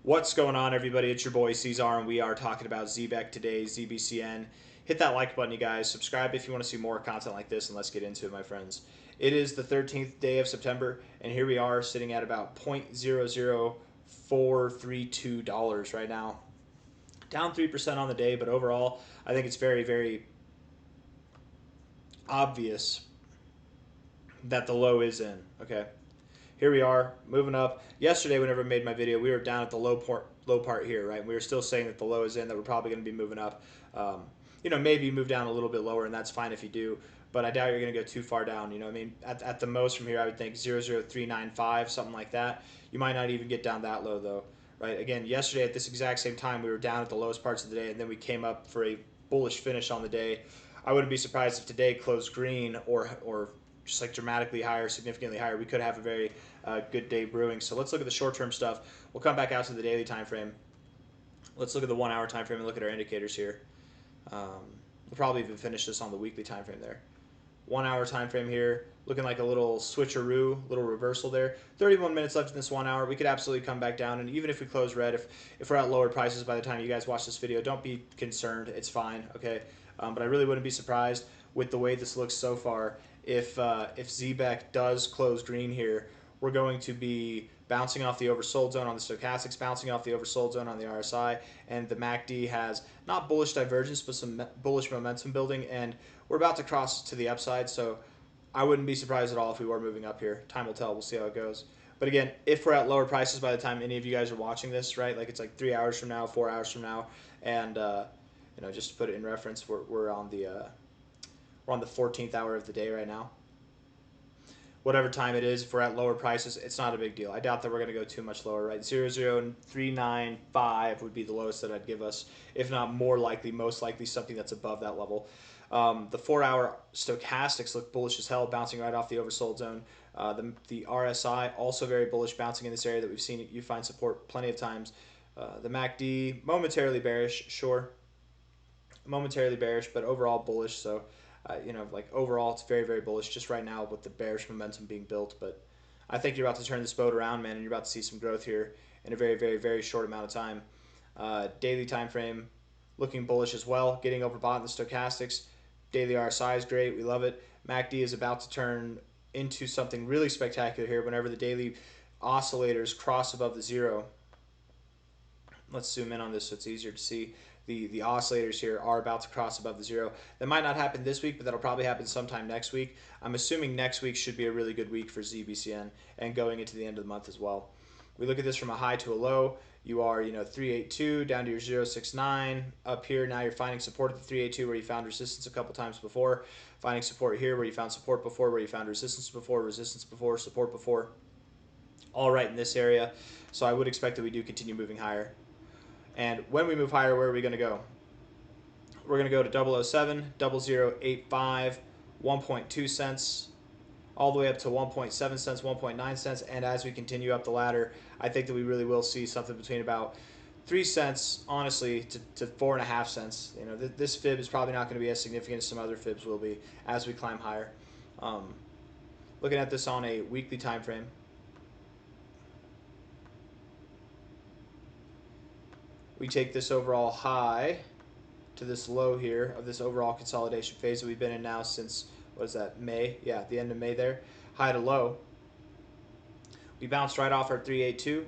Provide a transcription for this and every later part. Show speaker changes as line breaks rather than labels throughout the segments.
What's going on, everybody? It's your boy C-Zar, and we are talking about Zebec today, ZBCN. Hit that like button, you guys. Subscribe if you want to see more content like this, and let's get into it, my friends. It is the 13th day of September, and here we are sitting at about $0.00432 right now. Down 3% on the day, but overall, I think it's very, very obvious that the low is in, okay? Here we are moving up. Yesterday, whenever I made my video, we were down at the low part here, right? We were still saying that the low is in, that we're probably going to be moving up. Maybe move down a little bit lower, and that's fine if you do. But I doubt you're going to go too far down. You know what I mean? At the most from here, I would think 00395, something like that. You might not even get down that low, though, right? Again, yesterday at this exact same time, we were down at the lowest parts of the day, and then we came up for a bullish finish on the day. I wouldn't be surprised if today closed green or just like dramatically higher, significantly higher. We could have a very good day brewing. So let's look at the short-term stuff. We'll come back out to the daily time frame. Let's look at the 1 hour time frame and look at our indicators here. We'll probably even finish this on the weekly time frame there. 1 hour time frame here, looking like a little switcheroo, little reversal there. 31 minutes left in this 1 hour. We could absolutely come back down, and even if we close red, if we're at lower prices by the time you guys watch this video, don't be concerned. It's fine, okay? But I really wouldn't be surprised with the way this looks so far if Zebec does close green here. We're going to be bouncing off the oversold zone on the stochastics, bouncing off the oversold zone on the RSI, and the MACD has not bullish divergence, but some bullish momentum building, and we're about to cross to the upside, so I wouldn't be surprised at all if we were moving up here. Time will tell. We'll see how it goes. But again, if we're at lower prices by the time any of you guys are watching this, right, like it's like 3 hours from now, 4 hours from now, and just to put it in reference, we're on the 14th hour of the day right now. Whatever time it is, if we're at lower prices, it's not a big deal. I doubt that we're going to go too much lower, right? 0.0395 would be the lowest that I'd give us, if not more likely, most likely something that's above that level. The 4 hour stochastics look bullish as hell, bouncing right off the oversold zone. The RSI also very bullish, bouncing in this area that we've seen you find support plenty of times. The MACD momentarily bearish, sure, momentarily bearish, but overall bullish. So overall, it's very, very bullish just right now with the bearish momentum being built. But I think you're about to turn this boat around, man, and you're about to see some growth here in a very, very, very short amount of time. Daily time frame looking bullish as well, getting overbought in the stochastics. Daily RSI is great. We love it. MACD is about to turn into something really spectacular here whenever the daily oscillators cross above the zero. Let's zoom in on this so it's easier to see. The oscillators here are about to cross above the zero. That might not happen this week, but that'll probably happen sometime next week. I'm assuming next week should be a really good week for ZBCN and going into the end of the month as well. We look at this from a high to a low. You are 382 down to your 069 up here. Now you're finding support at the 382 where you found resistance a couple times before. Finding support here where you found support before, where you found resistance before, support before. All right in this area. So I would expect that we do continue moving higher. And when we move higher, where are we going to go? We're going to go to 007, 0085, 1.2 cents, all the way up to 1.7 cents, 1.9 cents. And as we continue up the ladder, I think that we really will see something between about 3 cents, honestly, to 4.5 cents. This fib is probably not going to be as significant as some other fibs will be as we climb higher. Looking at this on a weekly time frame. We take this overall high to this low here of this overall consolidation phase that we've been in now since, what is that, May? Yeah, the end of May there. High to low. We bounced right off our 382,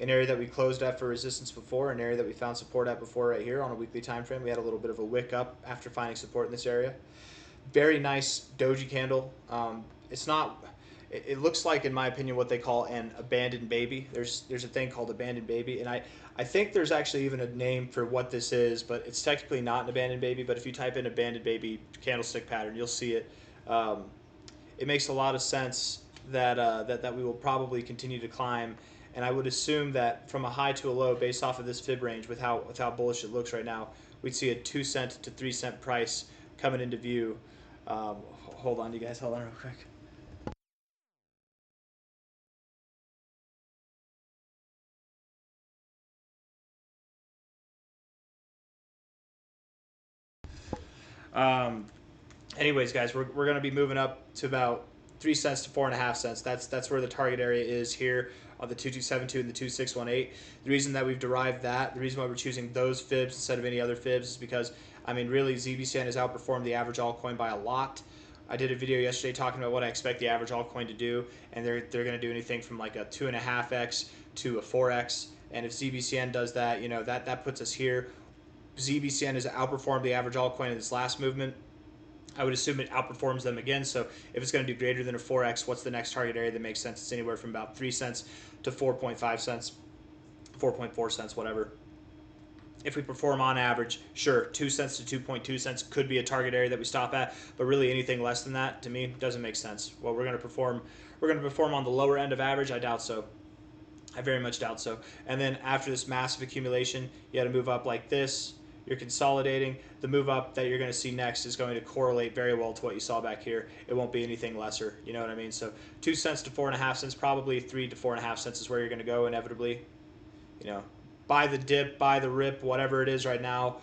an area that we closed at for resistance before, an area that we found support at before right here on a weekly time frame. We had a little bit of a wick up after finding support in this area. Very nice doji candle. It looks like, in my opinion, what they call an abandoned baby. There's a thing called abandoned baby, and I think there's actually even a name for what this is, but it's technically not an abandoned baby. But if you type in abandoned baby candlestick pattern, you'll see it. It makes a lot of sense that that we will probably continue to climb, and I would assume that from a high to a low, based off of this fib range, with how bullish it looks right now, we'd see a 2 cent to 3 cent price coming into view. Hold on, you guys. Hold on real quick. Anyways, guys, we're going to be moving up to about 3 cents to 4.5 cents. That's where the target area is here on the 2272 and the 2618. The reason that we've derived that, the reason why we're choosing those fibs instead of any other fibs is because, I mean, really, ZBCN has outperformed the average altcoin by a lot. I did a video yesterday talking about what I expect the average altcoin to do, and they're going to do anything from like a 2.5x to a 4x. And if ZBCN does that, you know, that puts us here. ZBCN has outperformed the average altcoin in this last movement. I would assume it outperforms them again. So if it's going to do greater than a 4x, what's the next target area that makes sense? It's anywhere from about 3 cents to 4.5 cents, 4.4 cents, whatever. If we perform on average, sure, 2 cents to 2.2 cents could be a target area that we stop at, but really anything less than that, to me, doesn't make sense. Well, we're going to perform on the lower end of average? I doubt so. I very much doubt so. And then after this massive accumulation, you got to move up like this. You're consolidating. The move up that you're going to see next is going to correlate very well to what you saw back here. It won't be anything lesser. You know what I mean? So 2 cents to 4.5 cents, probably 3 to 4.5 cents is where you're going to go inevitably. You know, buy the dip, buy the rip, whatever it is right now.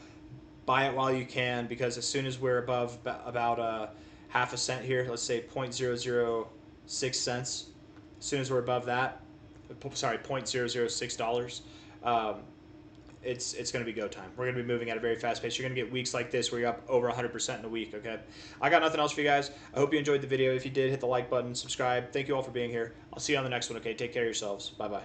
Buy it while you can, because as soon as we're above about half a cent here, let's say 0.006 cents, as soon as we're above that, sorry, $0.006, it's going to be go time. We're going to be moving at a very fast pace. You're going to get weeks like this where you're up over 100% in a week, okay? I got nothing else for you guys. I hope you enjoyed the video. If you did, hit the like button, subscribe. Thank you all for being here. I'll see you on the next one, okay? Take care of yourselves. Bye-bye.